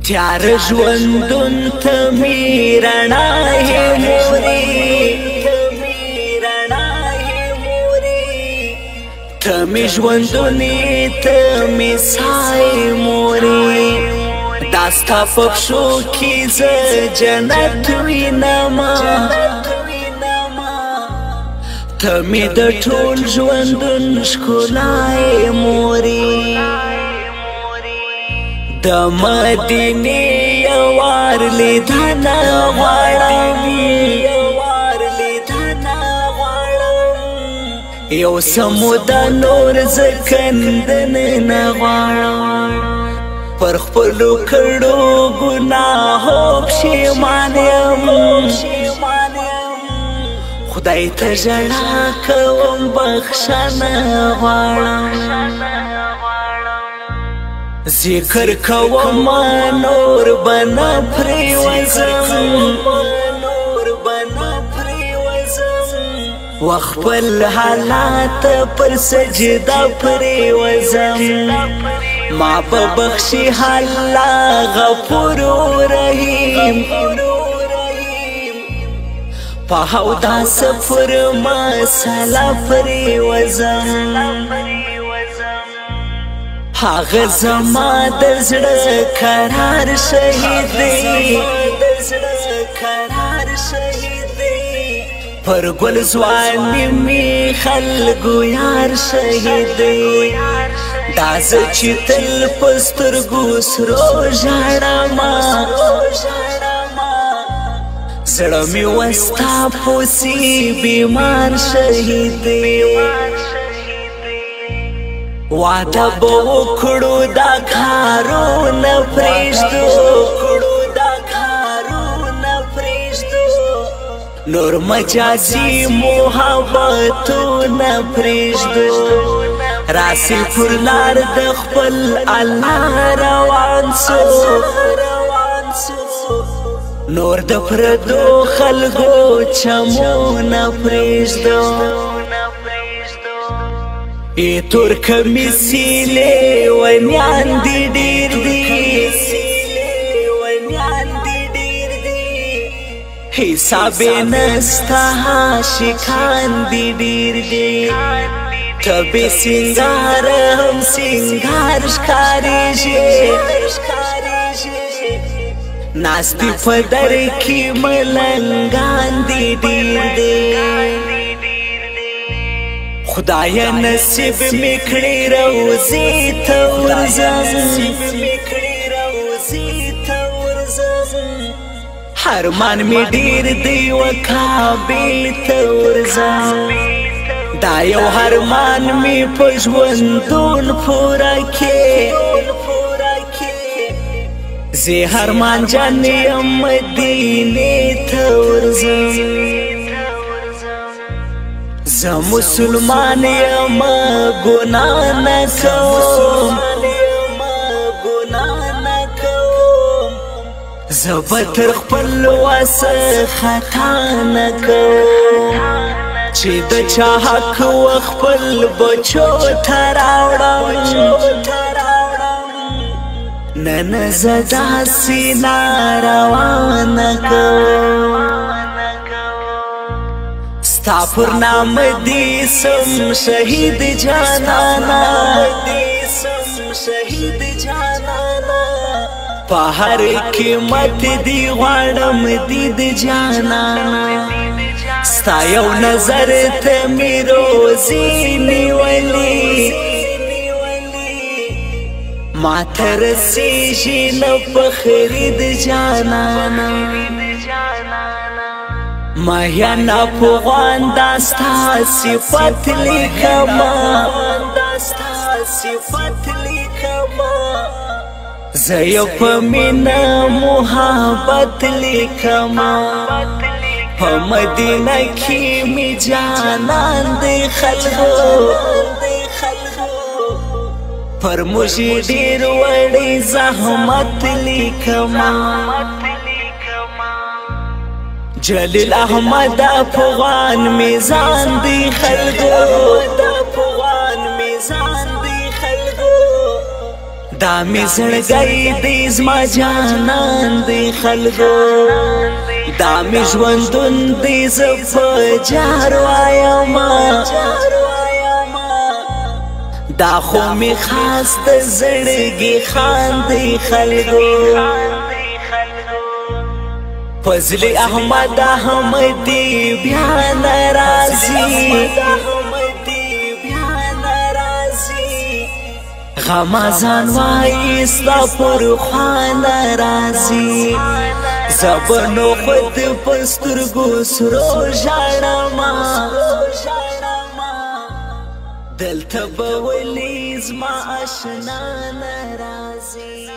تیار ژوندون ته می رڼا هې مورې ته می ژوندونې ته می سای مورې دا ستا په پښو کې زه جنت وینمه ته می د ټول ژوندون ښکلا یې مورې د مدینې یوار لیدنه غواړم یو سموده نور زه کندنه غواړم پر خپلو کړو ګناهو پښیمان یم خدای ته ژړا کوم بخښنه غواړم ذکر کوم نور بنا پریوزم وخپل حالات پر سجده پریوزم ما ببخشی الله غفور رحیم پاو دا سفر ما سلا پریوزم هغه زما د زړه قرار شهید دی پر ګل ځواني می خلکو یار شهید دی دا زه چې تل په سترګو سرو ژاړم زړه مې وستا پوسي بیمار شهید دی وعده به وکړو دا کارونه پرېږدو نور مجازي محبتونه پرېږدو راسي پر لار د خپل الله روان سو نور د پردو خلکو چمونه پرېږدو ای تور کمیسیلې ونیان دي ډېر دي حساب نستا عاشقان دي ډېر دي ته بې سینګاره هم سینګار ښکارېږي ناست دي په در کې ملنګان دي ډېر دي خدایا نصیب می کړی روزي ته ورځم هرمان می ډیر دی وکابل ته ورځم دا یو هرمان می په ژوندون پوره کې زه هرمان جان یم مدینې ته ورځم زه مسلمان یم ګناه نه کوم زه به تر خپل وسه خطا نه کوم چې د چا حق وخپل بچو ته راوړم نن زه داسې ناروا نه کوم ستا پر نام دی سم شهید جانانا په هر قیمت دی غواړم دید جانانا ستا یو نظر ته می روزي نیولې ما ته رسېږي نه په خرید جانانا ماهیان افغان دا ستا صفت لیکما زه یو په مینه محبت لیکما په مدینه کې می جانان دی خلکو پر موږ ډېر وړی زحمت لیکما جلیل احمد افغان میزان دی خلکو دا می زړګی دی زما جانان دی خلکو دا می ژوندون دی زه په جار وایما دا خو می خاص د زړګي خاندي خلکو فضل احمد احمدی بیا ناراضی غمازان وای استا پر خوان رازی زبنو خود پستر گو سرو جانما دل تبولی زما اشنا نرازی